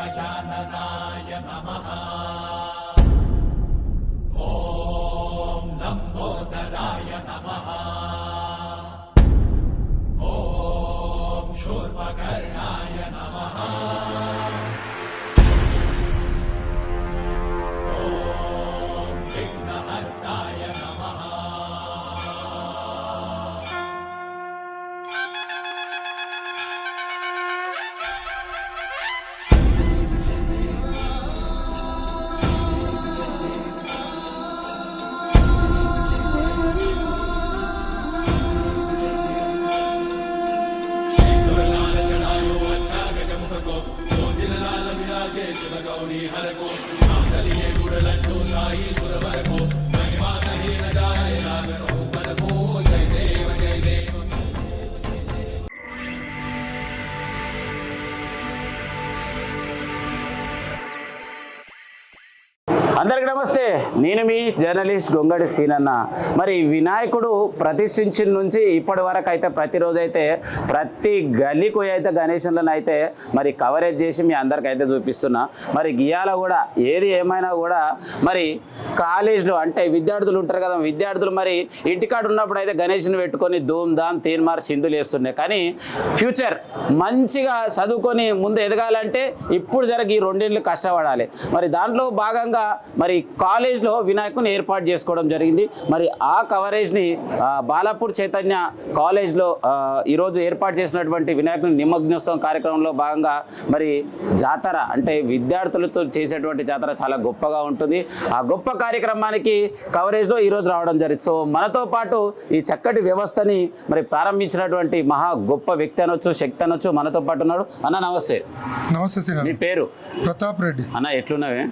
गजाननाय नमः। ॐ लम्बोदराय नमः। ॐ शूर्पकर्णाय नमः। ॐ विघ्नहर्ताय नमः। गौरी हर को नादलिए गुड़लड्डू साई सुरवर को महिमा कहीं न जाए राग कहूँ पद को जय देव जय देव। అందరికీ నమస్తే, నేను మీ జర్నలిస్ట్ గొంగడి సీనన్న. మరి వినాయకుడు ప్రతిష్ఠించిన నుంచి ఇప్పటి వరకు అయితే ప్రతిరోజు అయితే ప్రతి గల్లీకి అయితే గణేశులను అయితే మరి కవరేజ్ చేసి మీ అందరికైతే చూపిస్తున్నా. మరి గియాల కూడా ఏది ఏమైనా కూడా మరి కాలేజ్లో అంటే విద్యార్థులు ఉంటారు కదా, విద్యార్థులు మరి ఇంటికాడ ఉన్నప్పుడు అయితే గణేష్ని పెట్టుకొని ధూమ్ ధామ్ తీన్మార్ సింధులు వేస్తున్నాయి. కానీ ఫ్యూచర్ మంచిగా చదువుకొని ముందు ఎదగాలంటే ఇప్పుడు జరగ ఈ రెండేళ్ళు కష్టపడాలి. మరి దాంట్లో భాగంగా మరి కాలేజ్లో వినాయకుని ఏర్పాటు చేసుకోవడం జరిగింది. మరి ఆ కవరేజ్ని బాలాపూర్ చైతన్య కాలేజ్లో ఈరోజు ఏర్పాటు చేసినటువంటి వినాయకుని నిమగ్నోత్సవం కార్యక్రమంలో భాగంగా మరి జాతర అంటే విద్యార్థులతో చేసేటువంటి జాతర చాలా గొప్పగా ఉంటుంది. ఆ గొప్ప కార్యక్రమానికి కవరేజ్లో ఈరోజు రావడం జరిగింది. సో మనతో పాటు ఈ చక్కటి వ్యవస్థని మరి ప్రారంభించినటువంటి మహా గొప్ప వ్యక్తి అనొచ్చు, శక్తి అనొచ్చు, మనతో పాటు ఉన్నాడు. అన్న నమస్తే. నమస్తే సార్. మీ పేరు? ప్రతాప్ రెడ్డి. అన్న ఎట్లున్నావే?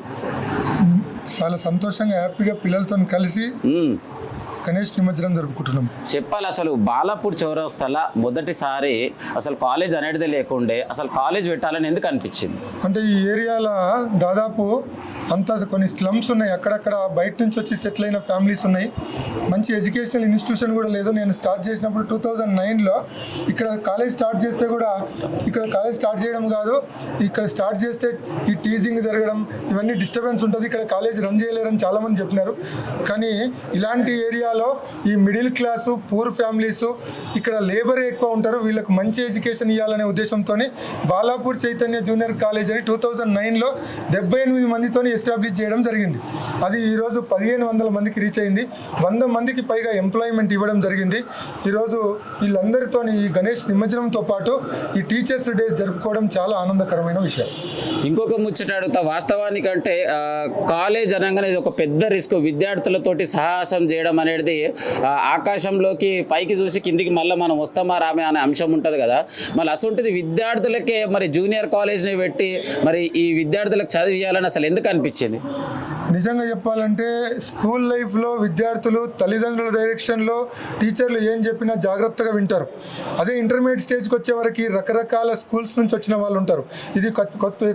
చాలా సంతోషంగా హ్యాపీగా పిల్లలతో కలిసి గణేష్ నిమజ్జనం జరుపుకుంటున్నాం. చెప్పాలి, అసలు బాలాపూర్ చౌరస్తాలో మొదటిసారి అసలు కాలేజ్ అనేది లేకుండే అసలు కాలేజ్ పెట్టాలని ఎందుకు అనిపించింది? అంటే ఈ ఏరియాలో దాదాపు అంతా కొన్ని స్లమ్స్ ఉన్నాయి, అక్కడక్కడ బయట నుంచి వచ్చి సెటిల్ అయిన ఫ్యామిలీస్ ఉన్నాయి. మంచి ఎడ్యుకేషనల్ ఇన్స్టిట్యూషన్ కూడా లేదు. నేను స్టార్ట్ చేసినప్పుడు 2009లో ఇక్కడ కాలేజ్ స్టార్ట్ చేస్తే కూడా ఇక్కడ కాలేజ్ స్టార్ట్ చేయడం కాదు, ఇక్కడ స్టార్ట్ చేస్తే ఈ టీజింగ్ జరగడం ఇవన్నీ డిస్టర్బెన్స్ ఉంటుంది, ఇక్కడ కాలేజ్ రన్ చేయలేరని చాలామంది చెప్పినారు. కానీ ఇలాంటి ఏరియాలో ఈ మిడిల్ క్లాసు పూర్ ఫ్యామిలీస్ ఇక్కడ లేబర్ ఎక్కువ ఉంటారు, వీళ్ళకి మంచి ఎడ్యుకేషన్ ఇవ్వాలనే ఉద్దేశంతో బాలాపూర్ చైతన్య జూనియర్ కాలేజ్ అని 2009లో 78 మందితో ఎస్టాబ్లిష్ చేయడం జరిగింది. అది ఈరోజు 1500 మందికి రీచ్ అయింది. 100 మందికి పైగా ఎంప్లాయ్మెంట్ ఇవ్వడం జరిగింది. ఈరోజు వీళ్ళందరితో ఈ గణేష్ నిమజ్జనంతో పాటు ఈ టీచర్స్ డే జరుపుకోవడం చాలా ఆనందకరమైన విషయం. ఇంకొక ముచ్చట అడుగుతా, వాస్తవానికంటే కాలేజ్ అనగానే ఇది ఒక పెద్ద రిస్క్. విద్యార్థులతోటి సాహసం చేయడం అనేది ఆకాశంలోకి పైకి చూసి కిందికి మళ్ళీ మనం వస్తామా రామే అనే అంశం ఉంటుంది కదా. మళ్ళీ అసలు విద్యార్థులకే మరి జూనియర్ కాలేజ్ని పెట్టి మరి ఈ విద్యార్థులకు చదివియాలని అసలు ఎందుకు అనిపించింది? నిజంగా చెప్పాలంటే స్కూల్ లైఫ్లో విద్యార్థులు తల్లిదండ్రుల డైరెక్షన్లో టీచర్లు ఏం చెప్పినా జాగ్రత్తగా వింటారు. అదే ఇంటర్మీడియట్ స్టేజ్కి వచ్చే వరకు రకరకాల స్కూల్స్ నుంచి వచ్చిన వాళ్ళు ఉంటారు. ఇది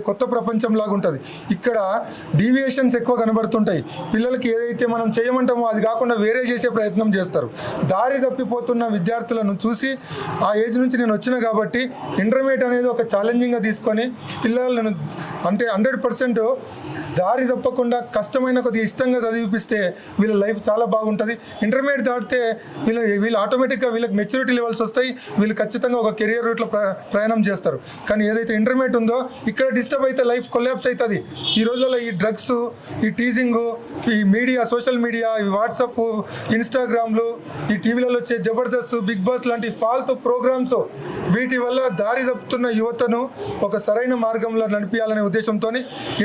కొత్త ప్రపంచం లాగా ఉంటుంది. ఇక్కడ డీవియేషన్స్ ఎక్కువ కనబడుతుంటాయి. పిల్లలకి ఏదైతే మనం చేయమంటామో అది కాకుండా వేరే చేసే ప్రయత్నం చేస్తారు. దారి తప్పిపోతున్న విద్యార్థులను చూసి ఆ ఏజ్ నుంచి నేను వచ్చిన కాబట్టి ఇంటర్మీడియట్ అనేది ఒక ఛాలెంజింగ్గా తీసుకొని పిల్లలను అంటే 100% దారి తప్పకుండా కష్టమైన కొద్దిగా ఇష్టంగా చదివిపిస్తే వీళ్ళ లైఫ్ చాలా బాగుంటుంది. ఇంటర్మీడియట్ దాటితే వీళ్ళు ఆటోమేటిక్గా వీళ్ళకి మెచ్యూరిటీ లెవెల్స్ వస్తాయి, వీళ్ళు ఖచ్చితంగా ఒక కెరియర్ రూట్లో ప్రయాణం చేస్తారు. కానీ ఏదైతే ఇంటర్మీడియట్ ఉందో ఇక్కడ డిస్టర్బ్ అయితే లైఫ్ కొలాప్స్ అవుతుంది. ఈ రోజుల్లో ఈ డ్రగ్స్, ఈ టీజింగు, ఈ మీడియా, సోషల్ మీడియా, ఈ వాట్సాప్, ఇన్స్టాగ్రామ్లు, ఈ టీవీలలో వచ్చే జబర్దస్త్, బిగ్ బాస్ లాంటి ఫాల్తూ ప్రోగ్రామ్స్, వీటి వల్ల దారి తప్పుతున్న యువతను ఒక సరైన మార్గంలో నడిపించాలనే ఉద్దేశంతో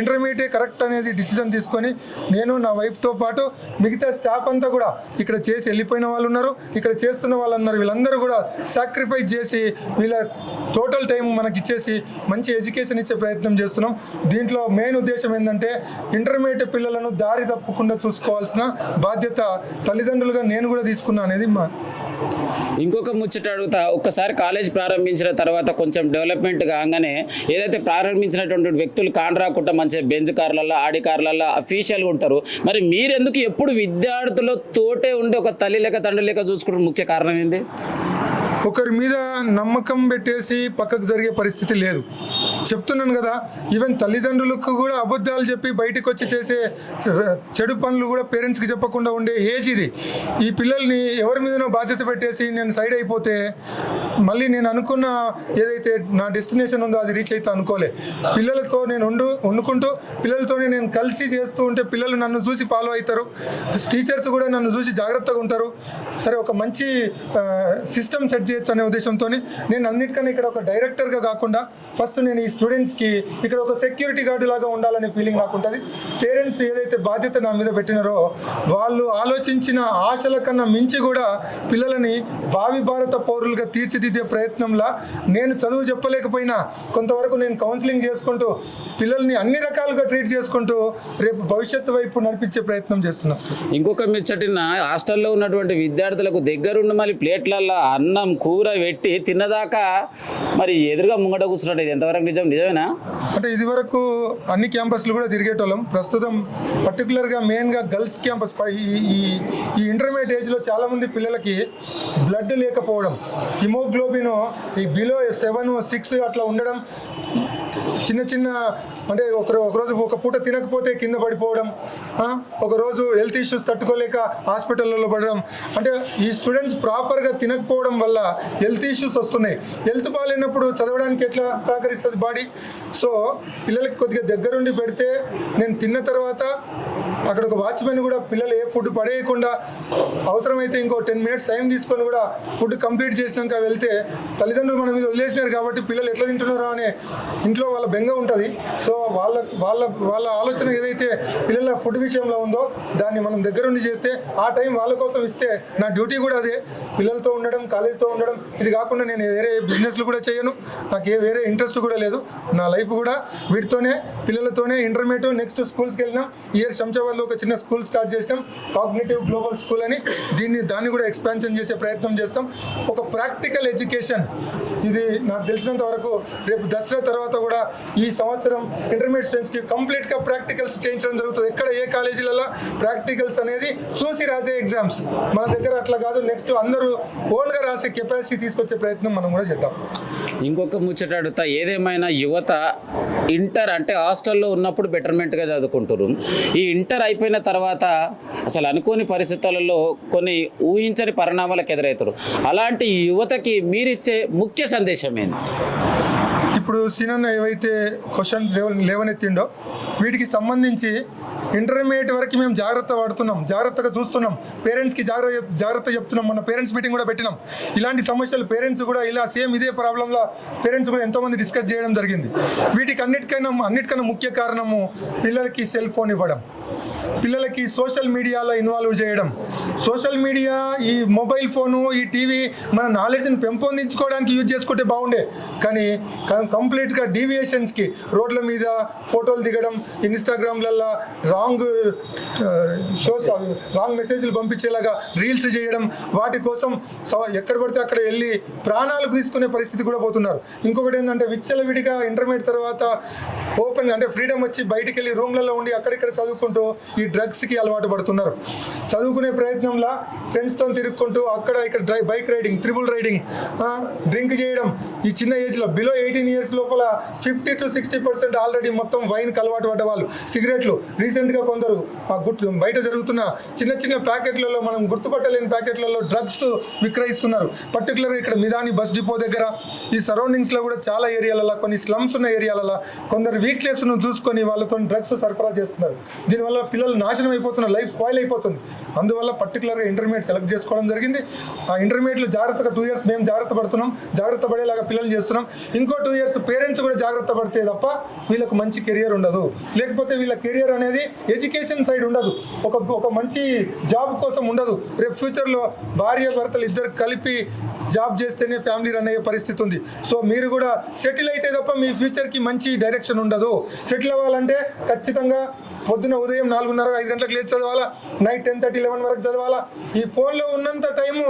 ఇంటర్మీడియట్ కరెక్ట్ అనేది డిసిజన్ తీసుకొని నేను నా వైఫ్తో పాటు మిగతా స్టాఫ్ అంతా కూడా ఇక్కడ చేసి వెళ్ళిపోయిన వాళ్ళు ఉన్నారు, ఇక్కడ చేస్తున్న వాళ్ళు ఉన్నారు. వీళ్ళందరూ కూడా సాక్రిఫైస్ చేసి వీళ్ళ టోటల్ టైం మనకి ఇచ్చేసి మంచి ఎడ్యుకేషన్ ఇచ్చే ప్రయత్నం చేస్తున్నాం. దీంట్లో మెయిన్ ఉద్దేశం ఏంటంటే ఇంటర్మీడియట్ పిల్లలను దారి తప్పకుండా చూసుకోవాల్సిన బాధ్యత తల్లిదండ్రులుగా నేను కూడా తీసుకున్నా అనేది మా ఇంకొక ముచ్చట అడుగుతా, ఒక్కసారి కాలేజ్ ప్రారంభించిన తర్వాత కొంచెం డెవలప్మెంట్ కాగానే ఏదైతే ప్రారంభించినటువంటి వ్యక్తులు కాంట్రాక్ట్ మంచిగా బెంజ్ కార్లలో, ఆడి కార్లలో అఫీషియల్గా ఉంటారు. మరి మీరెందుకు ఎప్పుడు విద్యార్థులతోటే ఉండి ఒక తల్లి లేక తండ్రి లేక చూసుకుంటారు? ముఖ్య కారణం ఏంది? ఒకరి మీద నమ్మకం పెట్టేసి పక్కకు జరిగే పరిస్థితి లేదు. చెప్తున్నాను కదా, ఈవెన్ తల్లిదండ్రులకు కూడా అబద్ధాలు చెప్పి బయటకు వచ్చి చేసే చెడు పనులు కూడా పేరెంట్స్కి చెప్పకుండా ఉండే ఏజ్ ఇది. ఈ పిల్లల్ని ఎవరి మీదనో బాధ్యత పెట్టేసి నేను సైడ్ అయిపోతే మళ్ళీ నేను అనుకున్న ఏదైతే నా డెస్టినేషన్ ఉందో అది రీచ్ అయితే అనుకోలే. పిల్లలతో నేను వండుకుంటూ పిల్లలతోనే నేను కలిసి చేస్తూ ఉంటే పిల్లలు నన్ను చూసి ఫాలో అవుతారు, టీచర్స్ కూడా నన్ను చూసి జాగ్రత్తగా ఉంటారు. సరే, ఒక మంచి సిస్టమ్ సెట్ చేయొచ్చు అనే ఉద్దేశంతో నేను అన్నిటికన్నా ఇక్కడ ఒక డైరెక్టర్గా కాకుండా ఫస్ట్ నేను ఈ స్టూడెంట్స్కి ఇక్కడ ఒక సెక్యూరిటీ గార్డు లాగా ఉండాలనే ఫీలింగ్ నాకు ఉంటుంది. పేరెంట్స్ ఏదైతే బాధ్యత నా మీద పెట్టినారో వాళ్ళు ఆలోచించిన ఆశల కన్నా మించి కూడా పిల్లలని భావి భారత పౌరులుగా తీర్చిదిద్దే ప్రయత్నంలో నేను చదువు చెప్పలేకపోయినా కొంతవరకు నేను కౌన్సిలింగ్ చేసుకుంటూ పిల్లల్ని అన్ని రకాలుగా ట్రీట్ చేసుకుంటూ రేపు భవిష్యత్తు వైపు నడిపించే ప్రయత్నం చేస్తున్నా సార్. ఇంకొక ముచ్చటిన హాస్టల్లో ఉన్నటువంటి విద్యార్థులకు దగ్గరుండి మళ్ళీ ప్లేట్లల్లో అన్నం కూర పెట్టి తిన్నదాకా మరి ఎదురుగా ముంగట కూర్చున్నట్టు ఇది ఎంతవరకు నిజమేనా? అంటే ఇది వరకు అన్ని క్యాంపస్లు కూడా తిరిగేటోళ్ళం. ప్రస్తుతం పర్టికులర్గా మెయిన్గా గర్ల్స్ క్యాంపస్ ఈ ఇంటర్మీడియట్ ఏజ్లో చాలామంది పిల్లలకి బ్లడ్ లేకపోవడం, హిమోగ్లోబిన్ ఈ బిలో 7, 6 అట్లా ఉండడం, చిన్న అంటే ఒకరోజు ఒక పూట తినకపోతే కింద పడిపోవడం, ఒకరోజు హెల్త్ ఇష్యూస్ తట్టుకోలేక హాస్పిటల్లో పడడం, అంటే ఈ స్టూడెంట్స్ ప్రాపర్గా తినకపోవడం వల్ల హెల్త్ ఇష్యూస్ వస్తున్నాయి. హెల్త్ బాగాలేనప్పుడు చదవడానికి ఎట్లా సహకరిస్తుంది బాడీ? సో పిల్లలకి కొద్దిగా దగ్గరుండి పెడితే నేను తిన్న తర్వాత అక్కడ ఒక వాచ్మెన్ కూడా పిల్లలు ఏ ఫుడ్ పడేయకుండా అవసరమైతే ఇంకో 10 minutes టైం తీసుకొని కూడా ఫుడ్ కంప్లీట్ చేసినాక వెళ్తే తల్లిదండ్రులు మన మీద వదిలేసినారు కాబట్టి పిల్లలు ఎట్లా తింటున్నారో అనే ఇంట్లో వాళ్ళ బెంగ ఉంటుంది. సో వాళ్ళ ఆలోచన ఏదైతే పిల్లల ఫుడ్ విషయంలో ఉందో దాన్ని మనం దగ్గరుండి చేస్తే ఆ టైం వాళ్ళ కోసం ఇస్తే నా డ్యూటీ కూడా అదే. పిల్లలతో ఉండడం, కాలేజీతో ఉండడం, ఇది కాకుండా నేను వేరే బిజినెస్లు కూడా చేయను, నాకు వేరే ఇంట్రెస్ట్ కూడా లేదు. నా లైఫ్ కూడా వీటితోనే, పిల్లలతోనే. ఇంటర్మీడియట్ నెక్స్ట్ స్కూల్స్కి వెళ్ళినాం. ఇయర్ శంషాబాద్లో ఒక చిన్న స్కూల్ స్టార్ట్ చేస్తాం, కాగ్నిటివ్ గ్లోబల్ స్కూల్ అని. దాన్ని కూడా ఎక్స్పాన్షన్ చేసే ప్రయత్నం చేస్తాం. ఒక ప్రాక్టికల్ ఎడ్యుకేషన్, ఇది నాకు తెలిసినంత వరకు రేపు దసరా తర్వాత కూడా ఈ సంవత్సరం ఇంటర్మీడియట్ స్టూడెంట్స్కి కంప్లీట్గా ప్రాక్టికల్స్ చేయించడం జరుగుతుంది. ఎక్కడ ఏ కాలేజీలలో ప్రాక్టికల్స్ అనేది చూసి రాసే ఎగ్జామ్స్, మన దగ్గర అట్లా కాదు. నెక్స్ట్ అందరూ ఓన్గా రాసే కెపాసిటీ తీసుకొచ్చే ప్రయత్నం మనం కూడా చేద్దాం. ఇంకొక ముచ్చట అడుగుతా, ఏదేమైనా యువత ఇంటర్ అంటే హాస్టల్లో ఉన్నప్పుడు బెటర్మెంట్గా చదువుకుంటారు. ఈ ఇంటర్ అయిపోయిన తర్వాత అసలు అనుకోని పరిస్థితులలో కొన్ని ఊహించని పరిణామాలకు ఎదురవుతారు. అలాంటి యువతకి మీరిచ్చే ముఖ్య సందేశం ఏంటి? ఇప్పుడు సీనన్న ఏవైతే క్వశ్చన్ లేవనెత్తిండో వీటికి సంబంధించి ఇంటర్మీడియట్ వరకు మేము జాగ్రత్తగా చూస్తున్నాం, పేరెంట్స్కి జాగ్రత్త చెప్తున్నాం. మన పేరెంట్స్ మీటింగ్ కూడా పెట్టినాం. ఇలాంటి సమస్యలు పేరెంట్స్ కూడా ఇలా సేమ్ ఇదే ప్రాబ్లంలో పేరెంట్స్ కూడా ఎంతోమంది డిస్కస్ చేయడం జరిగింది. వీటికి అన్నిటికన్నా ముఖ్య కారణము పిల్లలకి సెల్ ఫోన్ ఇవ్వడం, పిల్లలకి సోషల్ మీడియాలో ఇన్వాల్వ్ చేయడం. సోషల్ మీడియా, ఈ మొబైల్ ఫోను, ఈ టీవీ మన నాలెడ్జ్ని పెంపొందించుకోవడానికి యూజ్ చేసుకుంటే బాగుండే, కానీ కంప్లీట్గా డీవియేషన్స్కి రోడ్ల మీద ఫోటోలు దిగడం, ఇన్స్టాగ్రామ్లలో రాంగ్ మెసేజ్లు పంపించేలాగా రీల్స్ చేయడం, వాటి కోసం ఎక్కడ పడితే అక్కడ వెళ్ళి ప్రాణాలకు తీసుకునే పరిస్థితి కూడా పోతున్నారు. ఇంకొకటి ఏంటంటే విచ్చలవిడిగా ఇంటర్మీడియట్ తర్వాత ఓపెన్ అంటే ఫ్రీడమ్ వచ్చి బయటికి వెళ్ళి రూమ్లలో ఉండి అక్కడిక్కడ చదువుకుంటూ ఈ డ్రగ్స్కి అలవాటు పడుతున్నారు. చదువుకునే ప్రయత్నంలో ఫ్రెండ్స్తో తిరుగుకుంటూ అక్కడ ఇక్కడ bike riding, triple riding, drink చేయడం. ఈ చిన్న ఏజ్లో బిలో 18 years లోపల 50 to 60% ఆల్రెడీ మొత్తం వైన్కి అలవాటు పడ్డ వాళ్ళు. సిగరెట్లు రీసెంట్గా కొందరు బయట జరుగుతున్న చిన్న ప్యాకెట్లలో, మనం గుర్తుపట్టలేని ప్యాకెట్లలో డ్రగ్స్ విక్రయిస్తున్నారు. పర్టికులర్గా ఇక్కడ మిదాని బస్ డిపో దగ్గర, ఈ సరౌండింగ్స్లో కూడా చాలా ఏరియాలలో, కొన్ని స్లమ్స్ ఉన్న ఏరియాలలో కొందరు వీక్నెస్ను చూసుకొని వాళ్ళతో డ్రగ్స్ సరఫరా చేస్తున్నారు. దీనివల్ల పిల్లలు నాశనం అయిపోతున్నారు, లైఫ్ స్పాయిల్ అయిపోతుంది. అందువల్ల పర్టికులర్గా ఇంటర్మీడియట్ సెలెక్ట్ చేసుకోవడం జరిగింది. ఆ ఇంటర్మీడియట్లో జాగ్రత్తగా 2 years మేము జాగ్రత్త పడేలాగా పిల్లలు చేస్తున్నాం. ఇంకో 2 years పేరెంట్స్ కూడా జాగ్రత్త పడితే తప్ప వీళ్ళకు మంచి కెరియర్ ఉండదు. లేకపోతే వీళ్ళ కెరియర్ అనేది ఎడ్యుకేషన్ సైడ్ ఉండదు, ఒక మంచి జాబ్ కోసం ఉండదు. రేపు ఫ్యూచర్లో భార్య భర్తలు ఇద్దరు కలిపి జాబ్ చేస్తేనే ఫ్యామిలీ రన్ అయ్యే పరిస్థితి ఉంది. సో మీరు కూడా సెటిల్ అయితే తప్ప మీ ఫ్యూచర్కి మంచి డైరెక్షన్ ఉండదు. సెటిల్ అవ్వాలంటే ఖచ్చితంగా పొద్దున ఉదయం 4:30, 5 గంటలకు లేచి చదవాలా, నైట్ 10:30, 11 వరకు చదవాలా. ఈ ఫోన్లో ఉన్నంత టైము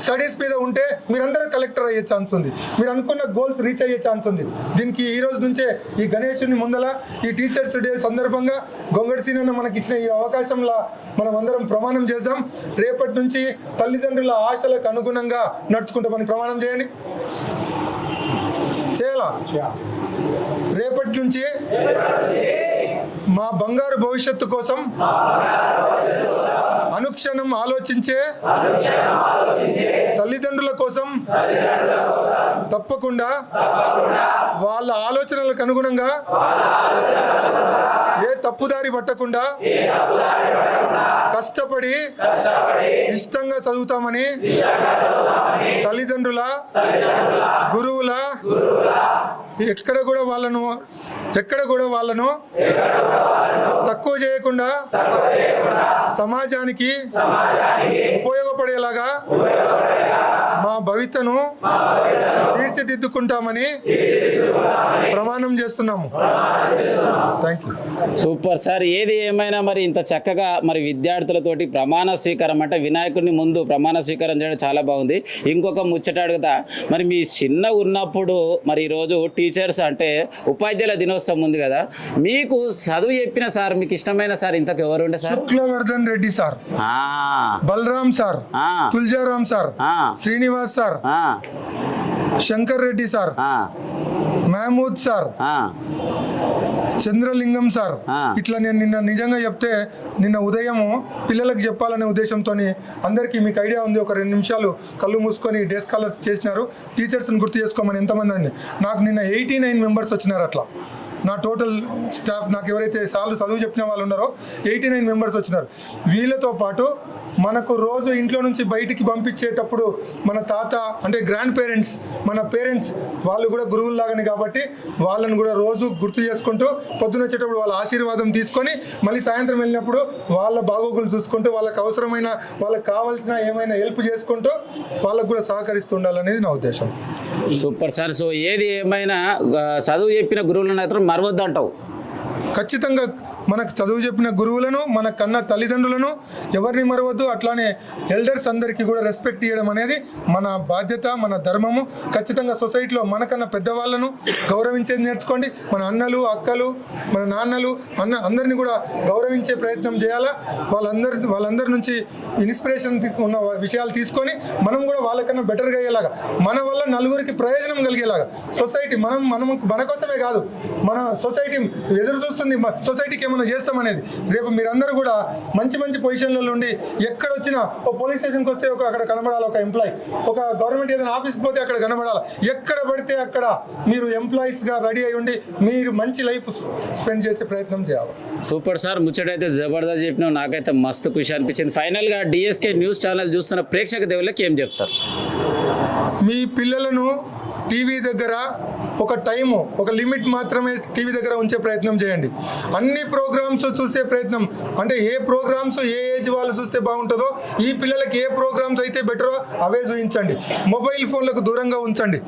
స్టడీస్ మీద ఉంటే మీరందరూ కలెక్టర్ అయ్యే ఛాన్స్ ఉంది, మీరు అనుకున్న గోల్స్ రీచ్ అయ్యే ఛాన్స్ ఉంది. దీనికి ఈ రోజు నుంచే ఈ గణేశుని ముందల ఈ టీచర్స్ డే సందర్భంగా గొంగడి సీనన్న మనకి ఇచ్చిన ఈ అవకాశంలో మనం అందరం ప్రమాణం చేద్దాం. రేపటి నుంచి తల్లిదండ్రుల ఆశలకు అనుగుణంగా నడుచుకుంటామని ప్రమాణం చేయండి. చేయాలా? రేపటి నుంచి మా బంగారు భవిష్యత్తు కోసం అనుక్షణం ఆలోచించే తల్లిదండ్రుల కోసం తప్పకుండా వాళ్ళ ఆలోచనలకు అనుగుణంగా ఏ తప్పుదారి పట్టకుండా కష్టపడి ఇష్టంగా చదువుతామని తల్లిదండ్రుల, గురువుల ఎక్కడ కూడా వాళ్ళను తక్కువ చేయకుండా సమాజానికి ఉపయోగపడేలాగా మా భవితను తీర్చిదిద్దుకుంటామని ప్రమాణం చేస్తున్నాము. Thank you. Super sir. ఏది ఏమైనా మరి ఇంత చక్కగా మరి విద్యార్థులతోటి ప్రమాణ స్వీకారం అంటే వినాయకుడిని ముందు ప్రమాణ స్వీకారం చేయడం చాలా బాగుంది. ఇంకొక ముచ్చట అడుగుతా, మరి మీ చిన్న ఉన్నప్పుడు మరి ఈరోజు టీచర్స్ అంటే ఉపాధ్యాయుల దినోత్సవం ఉంది కదా, మీకు చదువు చెప్పిన సార్ మీకు ఇష్టమైన సార్ ఇంతకు ఎవరు ఉండే sir? Shuklavardhan Reddy sir, Balaram sir, Tuljaram sir, Srinivas sir, Shankar Reddy sir, Mahmood sir, Chandralingam sir. ఇట్లా నేను నిజంగా చెప్తే నిన్న ఉదయము పిల్లలకు చెప్పాలనే ఉద్దేశంతో అందరికీ మీకు ఐడియా ఉంది, ఒక 2 నిమిషాలు కళ్ళు మూసుకొని డే స్కాలర్స్ చేసినారు. టీచర్స్ని గుర్తు చేసుకోమని ఎంతమంది అని నాకు నిన్న 89 మెంబర్స్ వచ్చినారు. అట్లా నా టోటల్ స్టాఫ్ నాకు ఎవరైతే చదువు చెప్పిన వాళ్ళు ఉన్నారో 89 మెంబర్స్ వచ్చినారు. వీళ్ళతో పాటు మనకు రోజు ఇంట్లో నుంచి బయటికి పంపించేటప్పుడు మన తాత అంటే గ్రాండ్ పేరెంట్స్, మన పేరెంట్స్ వాళ్ళు కూడా గురువుల్లాగానే కాబట్టి వాళ్ళని కూడా రోజు గుర్తు చేసుకుంటూ పొద్దున వచ్చేటప్పుడు వాళ్ళ ఆశీర్వాదం తీసుకొని మళ్ళీ సాయంత్రం వెళ్ళినప్పుడు వాళ్ళ బాగోగులు చూసుకుంటూ వాళ్ళకి అవసరమైన వాళ్ళకి కావాల్సిన ఏమైనా హెల్ప్ చేసుకుంటూ వాళ్ళకు కూడా సహకరిస్తూ ఉండాలనేది నా ఉద్దేశం. Super sir. సో ఏది ఏమైనా చదువు చెప్పిన గురువులను మాత్రం మరవద్దు అంటావు? ఖచ్చితంగా మనకు చదువు చెప్పిన గురువులను, మన కన్న తల్లిదండ్రులను ఎవరిని మరవద్దు. అట్లానే ఎల్డర్స్ అందరికీ కూడా రెస్పెక్ట్ ఇవ్వడం అనేది మన బాధ్యత, మన ధర్మము. ఖచ్చితంగా సొసైటీలో మనకన్నా పెద్దవాళ్ళను గౌరవించేది నేర్చుకోండి. మన అన్నలు, అక్కలు, మన నాన్నలు అందరినీ కూడా గౌరవించే ప్రయత్నం చేయాలా. వాళ్ళందరి నుంచి ఇన్స్పిరేషన్ ఉన్న విషయాలు తీసుకొని మనం కూడా వాళ్ళకన్నా బెటర్గా అయ్యేలాగా, మన వల్ల నలుగురికి ప్రయోజనం కలిగేలాగా సొసైటీ మన కోసమే కాదు, మన సొసైటీ ఎదురు చూస్తుంది సొసైటీకి ఏమైనా చేస్తామనేది. రేపు మీరందరూ కూడా మంచి పొజిషన్లలో ఉండి ఎక్కడ వచ్చినా ఒక పోలీస్ స్టేషన్కి వస్తే అక్కడ కనబడాలి ఒక ఎంప్లాయ్, ఒక గవర్నమెంట్ ఏదైనా ఆఫీస్కి పోతే అక్కడ కనబడాలి. ఎక్కడ పడితే అక్కడ మీరు ఎంప్లాయీస్గా రెడీ అయి ఉండి మీరు మంచి లైఫ్ స్పెండ్ చేసే ప్రయత్నం చేయాలి. Super sir. ముచ్చటైతే జబర్దస్త్ చెప్పినావు, నాకైతే మస్తు ఖుషి అనిపించింది. ఫైనల్గా డిఎస్కే న్యూస్ ఛానల్ చూస్తున్న ప్రేక్షక దేవుళ్ళకి ఏం చెప్తారు? మీ పిల్లలను టీవీ దగ్గర ఒక టైము, ఒక లిమిట్ మాత్రమే టీవీ దగ్గర ఉంచే ప్రయత్నం చేయండి. అన్ని ప్రోగ్రామ్స్ చూసే ప్రయత్నం అంటే ఏ ప్రోగ్రామ్స్ ఏ ఏజ్ వాళ్ళు చూస్తే బాగుంటుందో, ఈ పిల్లలకి ఏ ప్రోగ్రామ్స్ అయితే బెటరో అవే చూపించండి. మొబైల్ ఫోన్లకు దూరంగా ఉంచండి.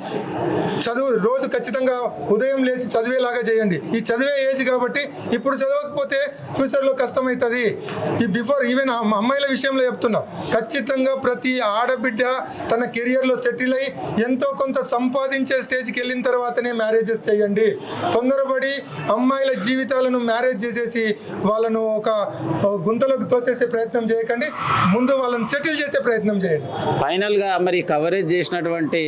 చదువు రోజు ఖచ్చితంగా ఉదయం లేచి చదివేలాగా చేయండి. ఈ చదివే ఏజ్ కాబట్టి ఇప్పుడు చదవకపోతే ఫ్యూచర్లో కష్టమవుతుంది. ఈ బిఫోర్ ఈవెన్ అమ్మాయిల విషయంలో చెప్తున్నా, ఖచ్చితంగా ప్రతి ఆడబిడ్డ తన కెరియర్లో సెటిల్ అయ్యి ఎంతో కొంత సంపాదించే స్టేజ్కి వెళ్ళిన తర్వాతనే మ్యారేజెస్ చేయండి. తొందరపడి అమ్మాయిల జీవితాలను మ్యారేజ్ చేసేసి వాళ్ళను ఒక గుంతలోకి తోసేసే ప్రయత్నం చేయకండి. ముందు వాళ్ళని సెటిల్ చేసే ప్రయత్నం చేయండి. ఫైనల్గా మరి కవరేజ్ చేసినటువంటి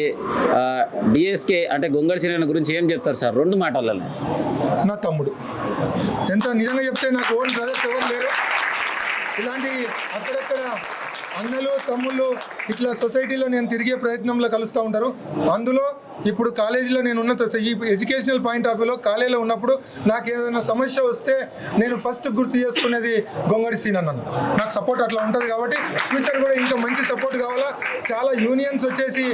డిఎస్కే అంటే గొంగడి సీనన్న గురించి ఏం చెప్తారు సార్ 2 మాటలలో? నా తమ్ముడు, ఎంత నిజంగా చెప్తే నాకు ఓన్ బ్రదర్స్ ఎవరు లేరు. ఇలాంటి అక్కడక్కడ అన్నలు, తమ్ముళ్ళు ఇట్లా సొసైటీలో నేను తిరిగే ప్రయత్నంలో కలుస్తూ ఉంటారు. అందులో ఇప్పుడు కాలేజీలో నేను ఉన్న ఈ ఎడ్యుకేషనల్ పాయింట్ ఆఫ్ వ్యూలో కాలేజీలో ఉన్నప్పుడు నాకు ఏదైనా సమస్య వస్తే నేను ఫస్ట్ గుర్తు చేసుకునేది గొంగడి సీనన్నను. నాకు సపోర్ట్ అట్లా ఉంటుంది కాబట్టి ఫ్యూచర్ కూడా ఇంకా మంచి సపోర్ట్ కావాలా. చాలా యూనియన్స్ వచ్చేసి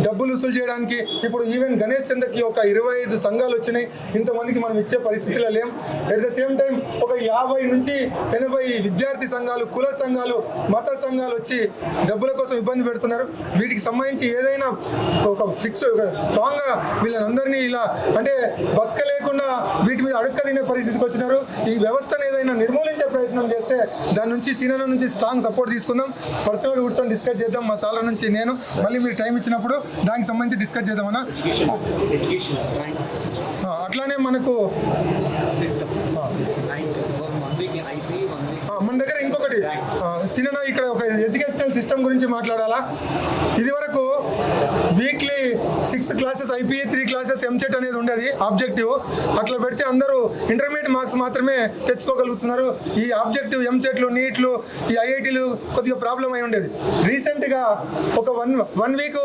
డబ్బులు వసూలు చేయడానికి ఇప్పుడు ఈవెన్ గణేష్ చందకి ఒక 25 సంఘాలు వచ్చినాయి. ఇంతమందికి మనం ఇచ్చే పరిస్థితిలో లేం. ఎట్ ద సేమ్ టైం ఒక 50 నుంచి 80 విద్యార్థి సంఘాలు, కుల సంఘాలు, మత సంఘాలు వచ్చి డబ్బుల కోసం ఇబ్బంది పెడుతున్నారు. వీటికి సంబంధించి ఏదైనా ఒక ఫిక్స్ స్ట్రాంగ్గా వీళ్ళందరినీ ఇలా అంటే బతకలేకుండా వీటి మీద అడుక్క తినే పరిస్థితికి వచ్చినారు. ఈ వ్యవస్థను ఏదైనా నిర్మూలించే ప్రయత్నం చేస్తే దాని నుంచి సీనియర్ నుంచి స్ట్రాంగ్ సపోర్ట్ తీసుకుందాం, పర్సనల్గా కూర్చొని డిస్కస్ చేద్దాం. మా సార్ నుంచి నేను మళ్ళీ మీరు టైం ఇచ్చినప్పుడు దానికి సంబంధించి డిస్కస్ చేద్దామన్నా. అట్లానే మనకు మన దగ్గర ఇంకొకటి సినిమా ఇక్కడ ఒక ఎడ్యుకేషనల్ సిస్టమ్ గురించి మాట్లాడాలా. ఇది వరకు weekly 6 classes IPA, 3 classes EAMCET అనేది ఉండేది ఆబ్జెక్టివ్. అట్లా పెడితే అందరూ ఇంటర్మీడియట్ మార్క్స్ మాత్రమే తెచ్చుకోగలుగుతున్నారు. ఈ ఆబ్జెక్టివ్ ఎంసెట్లు, నీట్లు, ఈ ఐఐటీలు కొద్దిగా ప్రాబ్లం అయి ఉండేది. రీసెంట్గా ఒక one week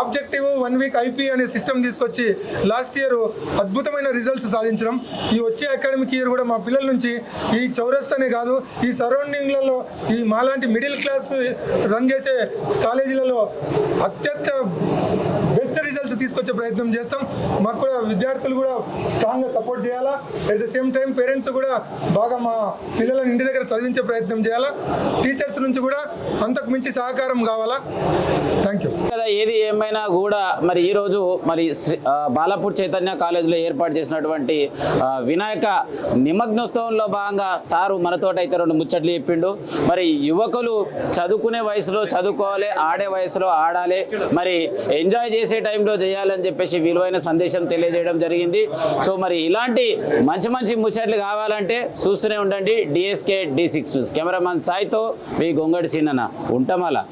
objective, 1 week IP అనే సిస్టమ్ తీసుకొచ్చి లాస్ట్ ఇయర్ అద్భుతమైన రిజల్ట్స్ సాధించడం. ఈ వచ్చే అకాడమిక్ ఇయర్ కూడా మా పిల్లల నుంచి ఈ చౌరస్తానే కాదు, ఈ సరౌండింగ్లలో ఈ మాలాంటి మిడిల్ క్లాస్ రన్ చేసే కాలేజీలలో అత్యంత బెస్ట్ రిజల్ట్స్ తీసుకొచ్చే ప్రయత్నం చేస్తాం. మాకు కూడా విద్యార్థులు కూడా స్ట్రాంగ్గా సపోర్ట్ చేయాలా. At the same time parents కూడా బాగా మా పిల్లలను ఇంటి దగ్గర చదివించే ప్రయత్నం చేయాలా. టీచర్స్ నుంచి కూడా అంతకు మించి సహకారం కావాలా. Thank you. కదా ఏది ఏమైనా కూడా మరి ఈరోజు మరి బాలాపూర్ చైతన్య కాలేజీలో ఏర్పాటు చేసినటువంటి వినాయక నిమగ్నోత్సవంలో భాగంగా సారు మనతోటి అయితే 2 ముచ్చట్లు చెప్పిండు. మరి యువకులు చదువుకునే వయసులో చదువుకోవాలి, ఆడే వయసులో ఆడాలి, మరి ఎంజాయ్ చేసే టైంలో చేయాలని చెప్పేసి విలువైన సందేశం తెలియజేయడం జరిగింది. సో మరి ఇలాంటి మంచి మంచి ముచ్చట్లు కావాలంటే చూస్తూనే ఉండండి DSK D6 న్యూస్. కెమెరామెన్ సాయితో మీ గొంగడి సీనన్న ఉంటాం అలా.